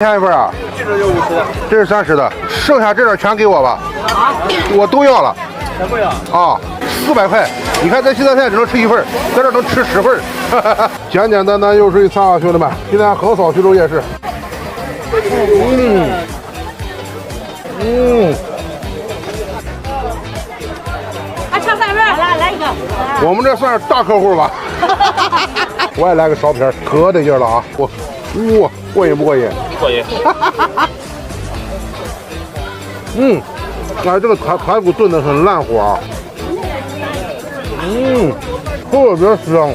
钱一份啊？这个就50的，这是30的，剩下这点全给我吧。啊？我都要了。全部要。啊，400块。你看咱西餐店只能吃1份，在这能吃10份。简简单单又是一餐啊，兄弟们！今天横扫徐州夜市。还差3份，来一个。我们这算是大客户吧？我也来个烧片，可得劲了啊！哇，过瘾不过瘾？过瘾。哎，这个排骨炖的很烂乎啊。特别香。